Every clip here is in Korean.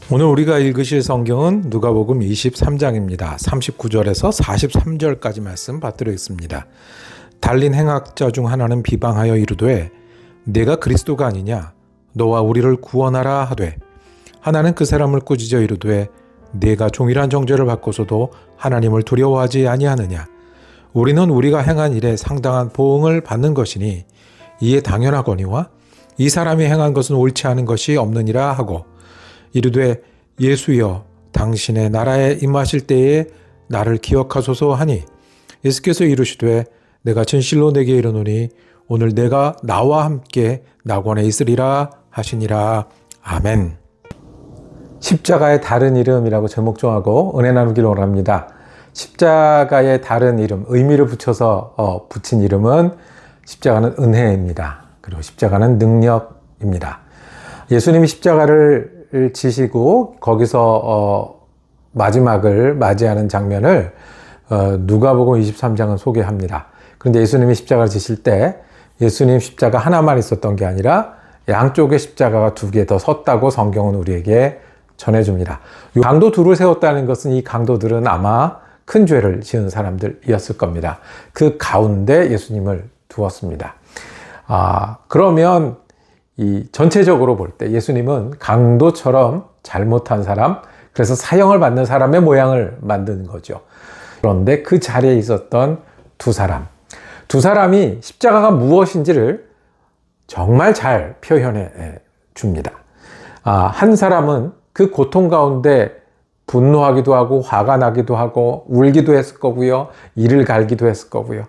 오늘 우리가 읽으실 성경은 누가복음 23장입니다. 39절에서 43절까지 말씀 받들어있습니다. 달린 행악자 중 하나는 비방하여 이르되 내가 그리스도가 아니냐 너와 우리를 구원하라 하되 하나는 그 사람을 꾸짖어 이르되 내가 종일한 정죄를 받고서도 하나님을 두려워하지 아니하느냐 우리는 우리가 행한 일에 상당한 보응을 받는 것이니 이에 당연하거니와 이 사람이 행한 것은 옳지 않은 것이 없느니라 하고 이르되 예수여 당신의 나라에 임하실 때에 나를 기억하소서 하니 예수께서 이르시되 내가 진실로 내게 이르노니 오늘 내가 나와 함께 낙원에 있으리라 하시니라. 아멘. 십자가의 다른 이름이라고 제목 정하고 은혜 나누기를 원합니다. 십자가의 다른 이름, 의미를 붙여서 붙인 이름은 십자가는 은혜입니다. 그리고 십자가는 능력입니다. 예수님이 십자가를 지시고 거기서 마지막을 맞이하는 장면을 누가복음 23장은 소개합니다. 그런데 예수님이 십자가를 지실 때 예수님 십자가 하나만 있었던 게 아니라 양쪽에 십자가가 두 개 더 섰다고 성경은 우리에게 전해줍니다. 강도 둘을 세웠다는 것은 이 강도들은 아마 큰 죄를 지은 사람들이었을 겁니다. 그 가운데 예수님을 두었습니다. 그러면 이 전체적으로 볼 때 예수님은 강도처럼 잘못한 사람, 그래서 사형을 받는 사람의 모양을 만든 거죠. 그런데 그 자리에 있었던 두 사람이 십자가가 무엇인지를 정말 잘 표현해 줍니다. 한 사람은 그 고통 가운데 분노하기도 하고 화가 나기도 하고 울기도 했을 거고요. 이를 갈기도 했을 거고요.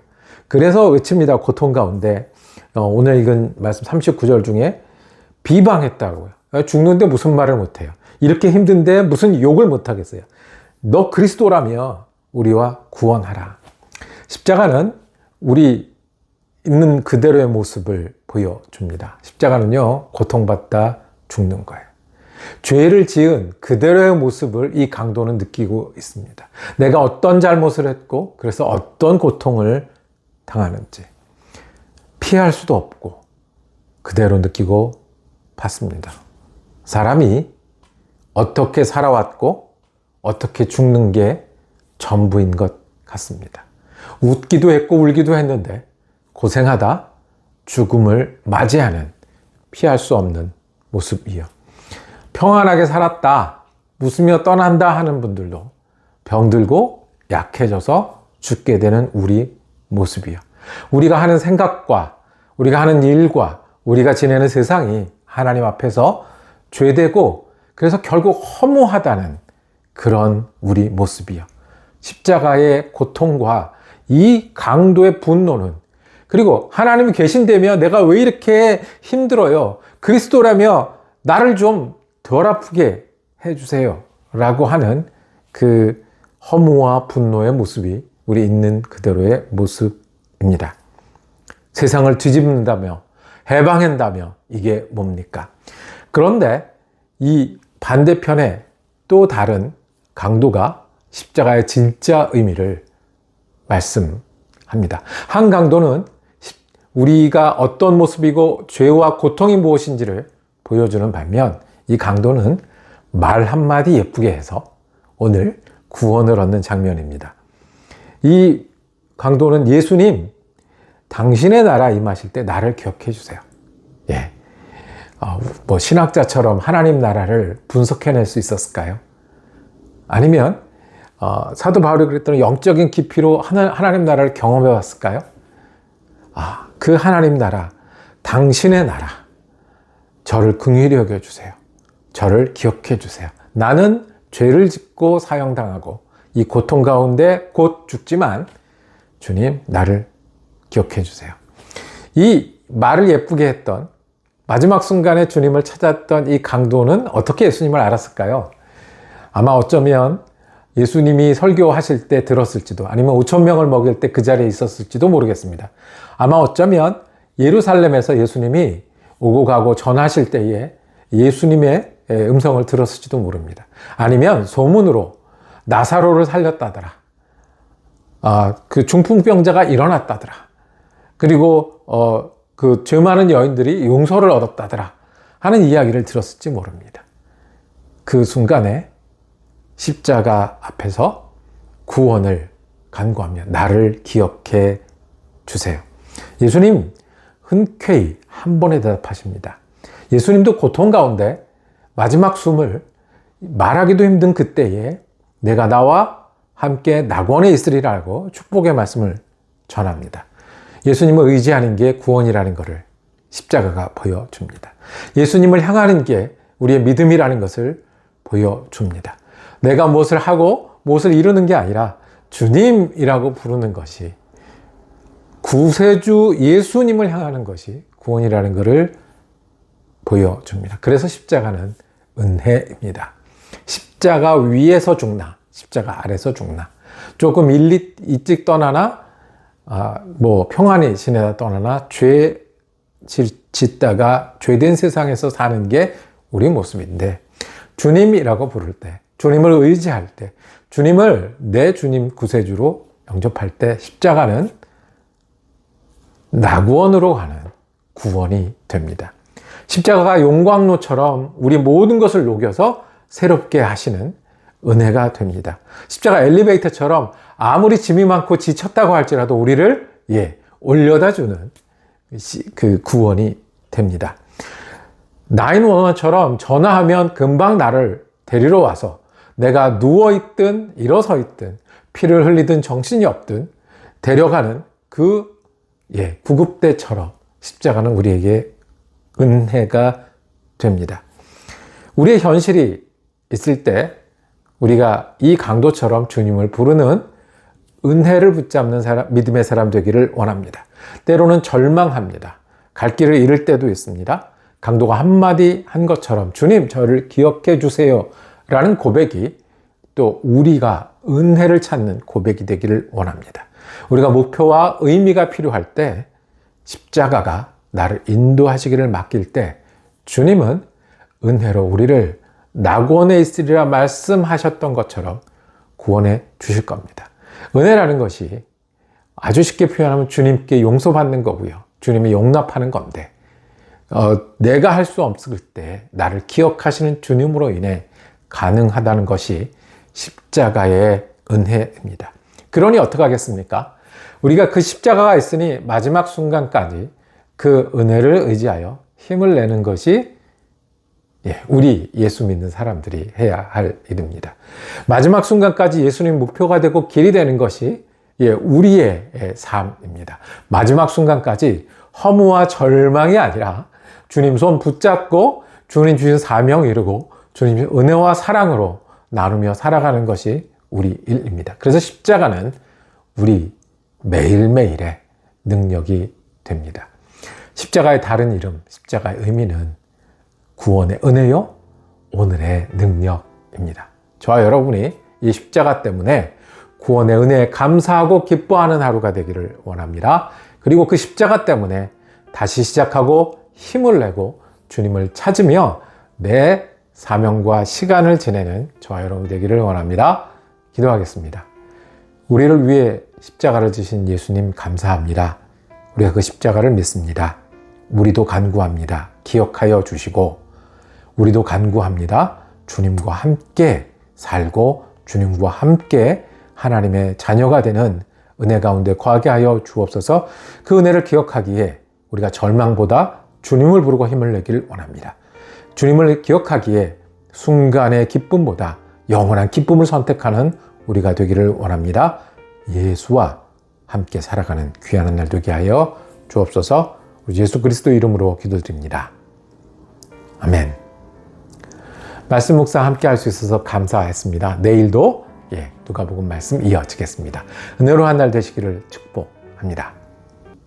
그래서 외칩니다. 고통 가운데. 오늘 읽은 말씀 39절 중에 비방했다고요. 죽는데 무슨 말을 못해요. 이렇게 힘든데 무슨 욕을 못하겠어요. 너 그리스도라며 우리와 구원하라. 십자가는 우리 있는 그대로의 모습을 보여줍니다. 십자가는요, 고통받다 죽는 거예요. 죄를 지은 그대로의 모습을 이 강도는 느끼고 있습니다. 내가 어떤 잘못을 했고, 그래서 어떤 고통을 당하는지 피할 수도 없고 그대로 느끼고 받습니다. 사람이 어떻게 살아왔고 어떻게 죽는 게 전부인 것 같습니다. 웃기도 했고 울기도 했는데 고생하다 죽음을 맞이하는 피할 수 없는 모습이요. 평안하게 살았다, 웃으며 떠난다 하는 분들도 병들고 약해져서 죽게 되는 우리 모습이요. 우리가 하는 생각과 우리가 하는 일과 우리가 지내는 세상이 하나님 앞에서 죄되고 그래서 결국 허무하다는 그런 우리 모습이요. 십자가의 고통과 이 강도의 분노는, 그리고 하나님이 계신다며 내가 왜 이렇게 힘들어요? 그리스도라며 나를 좀 덜 아프게 해주세요 라고 하는 그 허무와 분노의 모습이 우리 있는 그대로의 모습입니다. 세상을 뒤집는다며 해방한다며 이게 뭡니까? 그런데 이 반대편에 또 다른 강도가 십자가의 진짜 의미를 말씀합니다. 한 강도는 우리가 어떤 모습이고 죄와 고통이 무엇인지를 보여주는 반면 이 강도는 말 한마디 예쁘게 해서 오늘 구원을 얻는 장면입니다. 이 강도는 예수님, 당신의 나라 임하실 때 나를 기억해 주세요. 예. 신학자처럼 하나님 나라를 분석해낼 수 있었을까요? 아니면 사도 바울이 그랬던 영적인 깊이로 하나님 나라를 경험해 왔을까요? 그 하나님 나라, 당신의 나라, 저를 긍휼히 여겨 주세요. 저를 기억해 주세요. 나는 죄를 짓고 사형당하고 이 고통 가운데 곧 죽지만 주님 나를 기억해 주세요. 이 말을 예쁘게 했던, 마지막 순간에 주님을 찾았던 이 강도는 어떻게 예수님을 알았을까요? 아마 어쩌면 예수님이 설교하실 때 들었을지도, 아니면 5,000명을 먹일 때 그 자리에 있었을지도 모르겠습니다. 아마 어쩌면 예루살렘에서 예수님이 오고 가고 전하실 때에 예수님의 음성을 들었을지도 모릅니다. 아니면 소문으로 나사로를 살렸다더라, 그 중풍병자가 일어났다더라, 그리고 그 죄 많은 여인들이 용서를 얻었다더라 하는 이야기를 들었을지 모릅니다. 그 순간에 십자가 앞에서 구원을 간구하며 나를 기억해 주세요. 예수님 흔쾌히 한 번에 대답하십니다. 예수님도 고통 가운데 마지막 숨을 말하기도 힘든 그때에 내가 나와 함께 낙원에 있으리라고 축복의 말씀을 전합니다. 예수님을 의지하는 게 구원이라는 것을 십자가가 보여줍니다. 예수님을 향하는 게 우리의 믿음이라는 것을 보여줍니다. 내가 무엇을 하고 무엇을 이루는 게 아니라 주님이라고 부르는 것이, 구세주 예수님을 향하는 것이 구원이라는 것을 보여줍니다. 그래서 십자가는 은혜입니다. 십자가 위에서 죽나 십자가 아래서 죽나, 조금 일찍 떠나나 평안히 지내다 떠나나 죄 짓다가 죄된 세상에서 사는 게 우리 모습인데, 주님이라고 부를 때, 주님을 의지할 때, 주님을 내 주님 구세주로 영접할 때 십자가는 낙원으로 가는 구원이 됩니다. 십자가가 용광로처럼 우리 모든 것을 녹여서 새롭게 하시는 은혜가 됩니다. 십자가 엘리베이터처럼 아무리 짐이 많고 지쳤다고 할지라도 우리를 올려다 주는 그 구원이 됩니다. 911처럼 전화하면 금방 나를 데리러 와서 내가 누워있든 일어서있든 피를 흘리든 정신이 없든 데려가는 그 구급대처럼 십자가는 우리에게 은혜가 됩니다. 우리의 현실이 있을 때 우리가 이 강도처럼 주님을 부르는 은혜를 붙잡는 믿음의 사람 되기를 원합니다. 때로는 절망합니다. 갈 길을 잃을 때도 있습니다. 강도가 한마디 한 것처럼 주님 저를 기억해 주세요 라는 고백이 또 우리가 은혜를 찾는 고백이 되기를 원합니다. 우리가 목표와 의미가 필요할 때 십자가가 나를 인도하시기를 맡길 때 주님은 은혜로 우리를 낙원에 있으리라 말씀하셨던 것처럼 구원해 주실 겁니다. 은혜라는 것이 아주 쉽게 표현하면 주님께 용서받는 거고요. 주님이 용납하는 건데, 내가 할 수 없을 때 나를 기억하시는 주님으로 인해 가능하다는 것이 십자가의 은혜입니다. 그러니 어떻게 하겠습니까? 우리가 그 십자가가 있으니 마지막 순간까지 그 은혜를 의지하여 힘을 내는 것이 우리 예수 믿는 사람들이 해야 할 일입니다. 마지막 순간까지 예수님 목표가 되고 길이 되는 것이 우리의 삶입니다. 마지막 순간까지 허무와 절망이 아니라 주님 손 붙잡고 주님 주신 사명 이루고 주님의 은혜와 사랑으로 나누며 살아가는 것이 우리 일입니다. 그래서 십자가는 우리 매일매일의 능력이 됩니다. 십자가의 다른 이름, 십자가의 의미는 구원의 은혜요, 오늘의 능력입니다. 저와 여러분이 이 십자가 때문에 구원의 은혜에 감사하고 기뻐하는 하루가 되기를 원합니다. 그리고 그 십자가 때문에 다시 시작하고 힘을 내고 주님을 찾으며 내 사명과 시간을 지내는 저와 여러분 되기를 원합니다. 기도하겠습니다. 우리를 위해 십자가를 지신 예수님 감사합니다. 우리가 그 십자가를 믿습니다. 우리도 간구합니다. 기억하여 주시고 우리도 간구합니다. 주님과 함께 살고 주님과 함께 하나님의 자녀가 되는 은혜 가운데 거하게 하여 주옵소서. 그 은혜를 기억하기에 우리가 절망보다 주님을 부르고 힘을 내기를 원합니다. 주님을 기억하기에 순간의 기쁨보다 영원한 기쁨을 선택하는 우리가 되기를 원합니다. 예수와 함께 살아가는 귀한 날 되게 하여 주옵소서. 우리 예수 그리스도 이름으로 기도드립니다. 아멘. 말씀 묵상 함께 할 수 있어서 감사했습니다. 내일도 누가복음 말씀 이어지겠습니다. 은혜로운 날 되시기를 축복합니다.